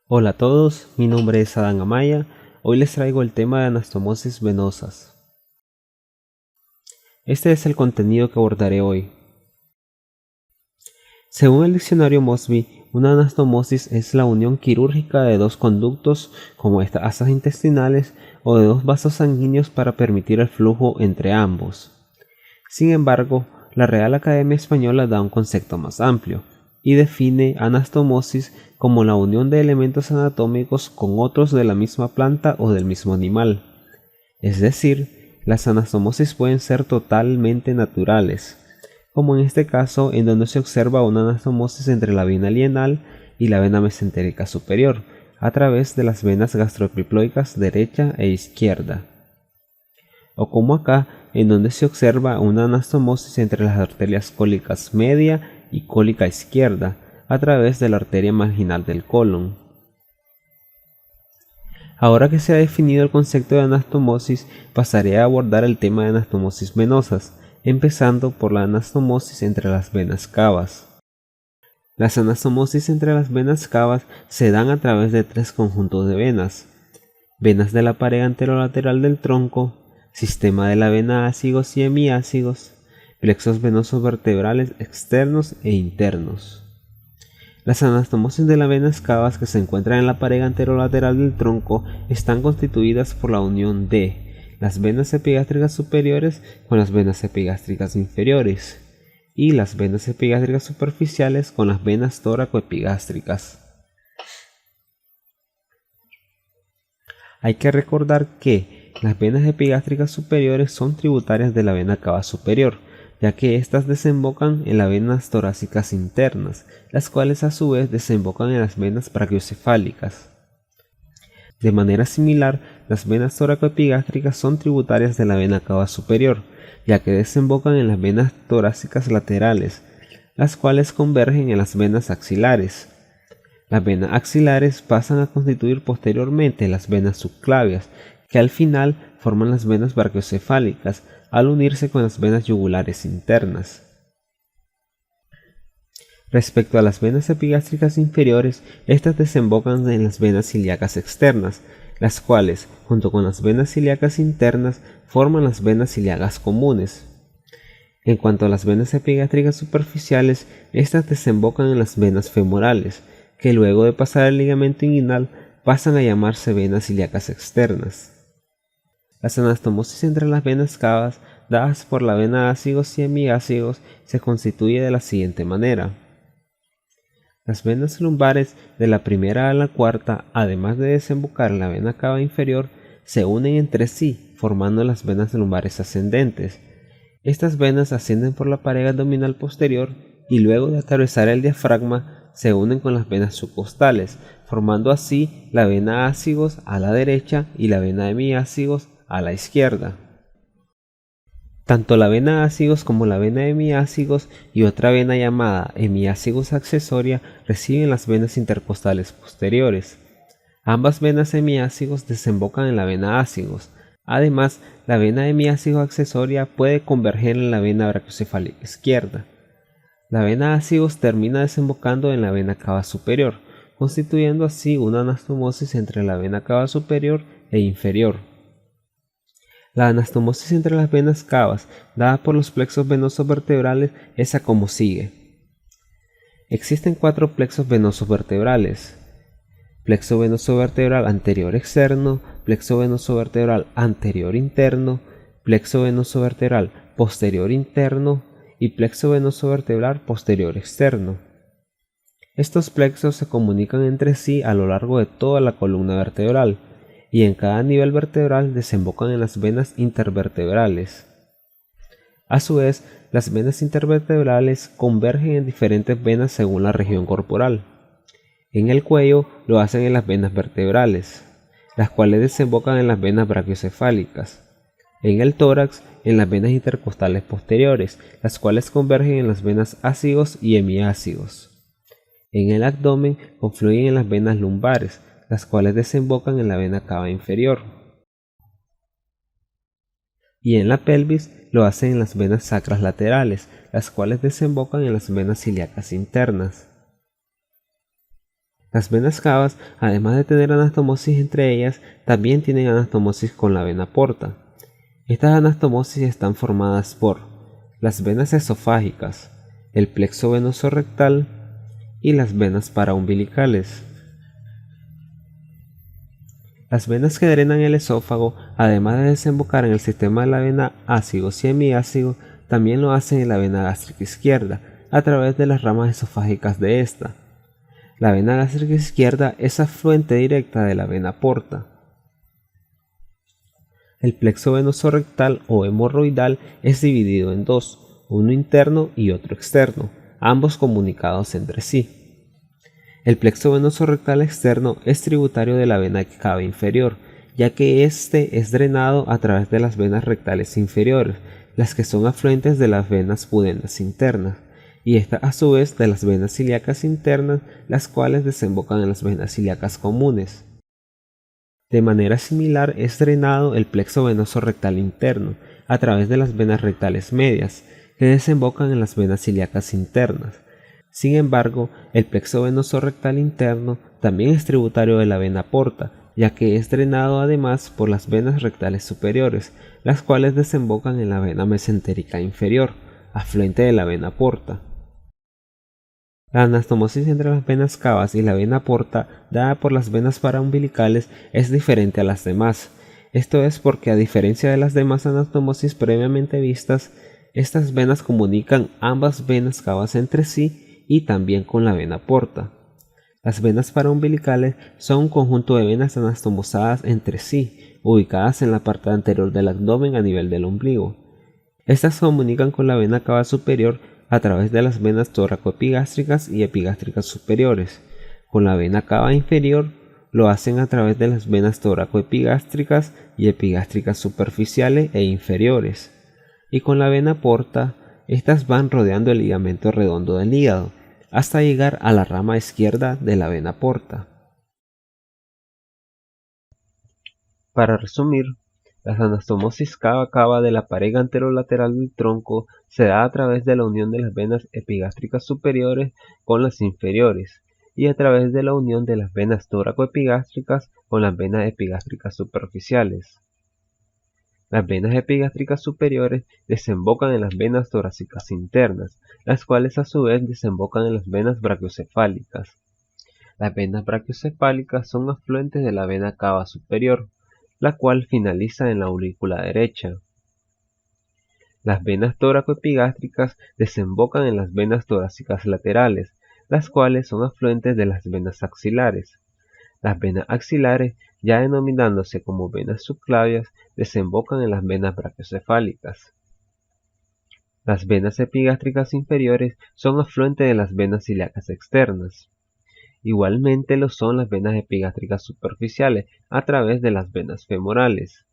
Hola a todos, mi nombre es Adán Amaya. Hoy les traigo el tema de anastomosis venosas. Este es el contenido que abordaré hoy. Según el diccionario Mosby, una anastomosis es la unión quirúrgica de dos conductos, como estas asas intestinales, o de dos vasos sanguíneos para permitir el flujo entre ambos. Sin embargo, la Real Academia Española da un concepto más amplio y define anastomosis como la unión de elementos anatómicos con otros de la misma planta o del mismo animal. Es decir, las anastomosis pueden ser totalmente naturales, como en este caso en donde se observa una anastomosis entre la vena lienal y la vena mesentérica superior, a través de las venas gastroepiploicas derecha e izquierda. O como acá, en donde se observa una anastomosis entre las arterias cólicas media y cólica izquierda, a través de la arteria marginal del colon. Ahora que se ha definido el concepto de anastomosis, pasaré a abordar el tema de anastomosis venosas, empezando por la anastomosis entre las venas cavas. Las anastomosis entre las venas cavas se dan a través de tres conjuntos de venas: venas de la pared anterolateral del tronco, sistema de la vena ácigos y hemiácigos, plexos venosos vertebrales externos e internos. Las anastomosis de las venas cavas que se encuentran en la pared anterolateral del tronco están constituidas por la unión de las venas epigástricas superiores con las venas epigástricas inferiores y las venas epigástricas superficiales con las venas tóraco-epigástricas. Hay que recordar que las venas epigástricas superiores son tributarias de la vena cava superior, ya que éstas desembocan en las venas torácicas internas, las cuales a su vez desembocan en las venas brachiocefálicas. De manera similar, las venas tóraco-epigástricas son tributarias de la vena cava superior, ya que desembocan en las venas torácicas laterales, las cuales convergen en las venas axilares. Las venas axilares pasan a constituir posteriormente las venas subclavias, que al final forman las venas brachiocefálicas al unirse con las venas yugulares internas. Respecto a las venas epigástricas inferiores, estas desembocan en las venas ilíacas externas, las cuales, junto con las venas ilíacas internas, forman las venas ilíacas comunes. En cuanto a las venas epigástricas superficiales, estas desembocan en las venas femorales, que luego de pasar el ligamento inguinal pasan a llamarse venas ilíacas externas. Las anastomosis entre las venas cavas, dadas por la vena ácigos y hemiácigos, se constituye de la siguiente manera. Las venas lumbares de la primera a la cuarta, además de desembocar en la vena cava inferior, se unen entre sí, formando las venas lumbares ascendentes. Estas venas ascienden por la pared abdominal posterior y luego de atravesar el diafragma se unen con las venas subcostales, formando así la vena ácigos a la derecha y la vena hemiácigos a la izquierda. Tanto la vena ácigos como la vena hemiácigos y otra vena llamada hemiácigos accesoria reciben las venas intercostales posteriores. Ambas venas hemiácigos desembocan en la vena ácigos. Además, la vena hemiácigo accesoria puede converger en la vena brachiocefálica izquierda. La vena ácigos termina desembocando en la vena cava superior, constituyendo así una anastomosis entre la vena cava superior e inferior. La anastomosis entre las venas cavas, dada por los plexos venosos vertebrales, es como sigue. Existen 4 plexos venosos vertebrales: plexo venoso vertebral anterior externo, plexo venoso vertebral anterior interno, plexo venoso vertebral posterior interno y plexo venoso vertebral posterior externo. Estos plexos se comunican entre sí a lo largo de toda la columna vertebral y en cada nivel vertebral desembocan en las venas intervertebrales. A su vez, las venas intervertebrales convergen en diferentes venas según la región corporal. En el cuello lo hacen en las venas vertebrales, las cuales desembocan en las venas brachiocefálicas. En el tórax, en las venas intercostales posteriores, las cuales convergen en las venas ácigos y hemiácigos. En el abdomen confluyen en las venas lumbares, las cuales desembocan en la vena cava inferior. Y en la pelvis lo hacen en las venas sacras laterales, las cuales desembocan en las venas ilíacas internas. Las venas cavas, además de tener anastomosis entre ellas, también tienen anastomosis con la vena porta. Estas anastomosis están formadas por las venas esofágicas, el plexo venoso rectal y las venas paraumbilicales. Las venas que drenan el esófago, además de desembocar en el sistema de la vena ácigos y hemiácigos, también lo hacen en la vena gástrica izquierda, a través de las ramas esofágicas de esta. La vena gástrica izquierda es afluente directa de la vena porta. El plexo venoso rectal o hemorroidal es dividido en dos, uno interno y otro externo, ambos comunicados entre sí. El plexo venoso rectal externo es tributario de la vena cava inferior, ya que éste es drenado a través de las venas rectales inferiores, las que son afluentes de las venas pudendas internas, y esta a su vez de las venas ilíacas internas, las cuales desembocan en las venas ilíacas comunes. De manera similar es drenado el plexo venoso rectal interno a través de las venas rectales medias, que desembocan en las venas ilíacas internas. Sin embargo, el plexo venoso rectal interno también es tributario de la vena porta, ya que es drenado además por las venas rectales superiores, las cuales desembocan en la vena mesentérica inferior, afluente de la vena porta. La anastomosis entre las venas cavas y la vena porta, dada por las venas paraumbilicales, es diferente a las demás. Esto es porque, a diferencia de las demás anastomosis previamente vistas, estas venas comunican ambas venas cavas entre sí y también con la vena porta. Las venas paraumbilicales son un conjunto de venas anastomosadas entre sí, ubicadas en la parte anterior del abdomen a nivel del ombligo. Estas comunican con la vena cava superior a través de las venas tóraco-epigástricas y epigástricas superiores. Con la vena cava inferior lo hacen a través de las venas tóraco-epigástricas y epigástricas superficiales e inferiores. Y con la vena porta, estas van rodeando el ligamento redondo del hígado, hasta llegar a la rama izquierda de la vena porta. Para resumir, la anastomosis cava-cava de la pared anterolateral del tronco se da a través de la unión de las venas epigástricas superiores con las inferiores y a través de la unión de las venas tóraco-epigástricas con las venas epigástricas superficiales. Las venas epigástricas superiores desembocan en las venas torácicas internas, las cuales a su vez desembocan en las venas brachiocefálicas. Las venas brachiocefálicas son afluentes de la vena cava superior, la cual finaliza en la aurícula derecha. Las venas tóraco-epigástricas desembocan en las venas torácicas laterales, las cuales son afluentes de las venas axilares. Las venas axilares, ya denominándose como venas subclavias, desembocan en las venas brachiocefálicas. Las venas epigástricas inferiores son afluentes de las venas ilíacas externas. Igualmente lo son las venas epigástricas superficiales a través de las venas femorales.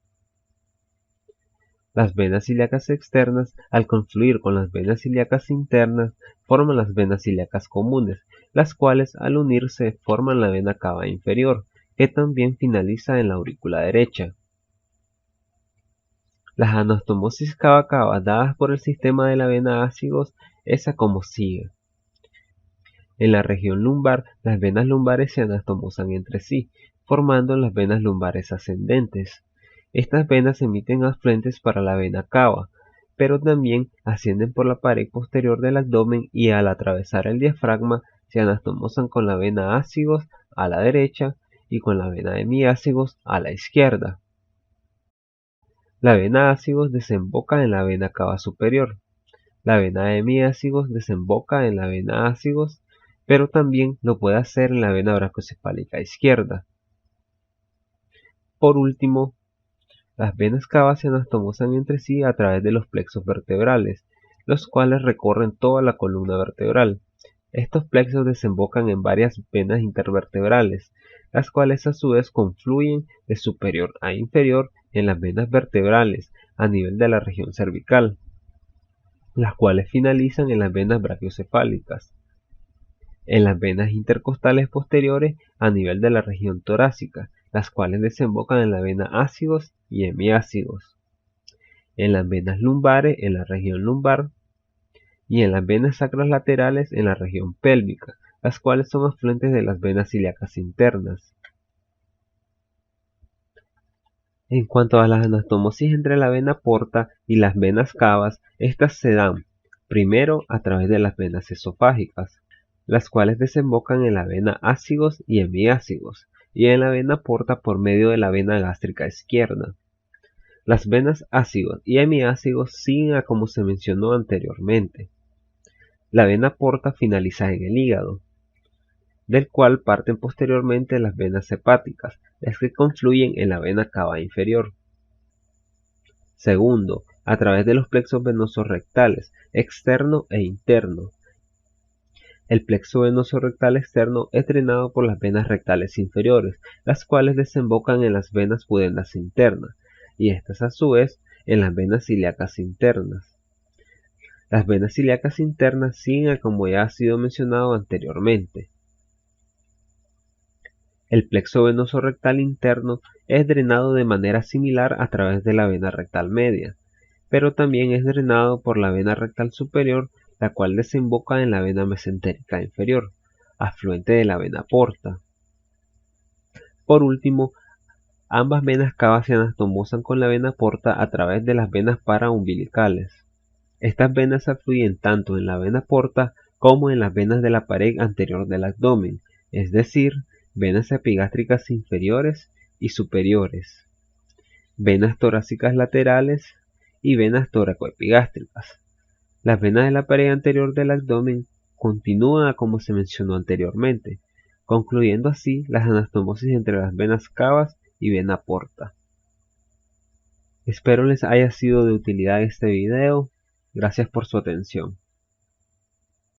Las venas ilíacas externas, al confluir con las venas ilíacas internas, forman las venas ilíacas comunes, las cuales al unirse forman la vena cava inferior, que también finaliza en la aurícula derecha. Las anastomosis cava-cava dadas por el sistema de la vena ácigos es como sigue. En la región lumbar, las venas lumbares se anastomosan entre sí, formando las venas lumbares ascendentes. Estas venas emiten afluentes para la vena cava, pero también ascienden por la pared posterior del abdomen y al atravesar el diafragma se anastomosan con la vena ácigos a la derecha y con la vena hemiácigos a la izquierda. La vena ácigos desemboca en la vena cava superior. La vena hemiácigos desemboca en la vena ácigos, pero también lo puede hacer en la vena brachiocefálica izquierda. Por último, las venas cavas se anastomosan entre sí a través de los plexos vertebrales, los cuales recorren toda la columna vertebral. Estos plexos desembocan en varias venas intervertebrales, las cuales a su vez confluyen de superior a inferior en las venas vertebrales a nivel de la región cervical, las cuales finalizan en las venas brachiocefálicas, en las venas intercostales posteriores a nivel de la región torácica, las cuales desembocan en la vena ácigos y hemiácigos, en las venas lumbares en la región lumbar y en las venas sacras laterales en la región pélvica, las cuales son afluentes de las venas ilíacas internas. En cuanto a las anastomosis entre la vena porta y las venas cavas, estas se dan, primero, a través de las venas esofágicas, las cuales desembocan en la vena ácigos y hemiácigos, y en la vena porta por medio de la vena gástrica izquierda. Las venas ácigos y hemiácigos siguen a como se mencionó anteriormente. La vena porta finaliza en el hígado, del cual parten posteriormente las venas hepáticas, las que confluyen en la vena cava inferior. Segundo, a través de los plexos venosos rectales, externo e interno. El plexo venoso rectal externo es drenado por las venas rectales inferiores, las cuales desembocan en las venas pudendas internas, y estas a su vez en las venas ilíacas internas. Las venas ilíacas internas siguen como ya ha sido mencionado anteriormente. El plexo venoso rectal interno es drenado de manera similar a través de la vena rectal media, pero también es drenado por la vena rectal superior, la cual desemboca en la vena mesentérica inferior, afluente de la vena porta. Por último, ambas venas cavas se anastomosan con la vena porta a través de las venas paraumbilicales. Estas venas afluyen tanto en la vena porta como en las venas de la pared anterior del abdomen, es decir, venas epigástricas inferiores y superiores, venas torácicas laterales y venas toracoepigástricas. Las venas de la pared anterior del abdomen continúan como se mencionó anteriormente, concluyendo así las anastomosis entre las venas cavas y vena porta. Espero les haya sido de utilidad este video. Gracias por su atención.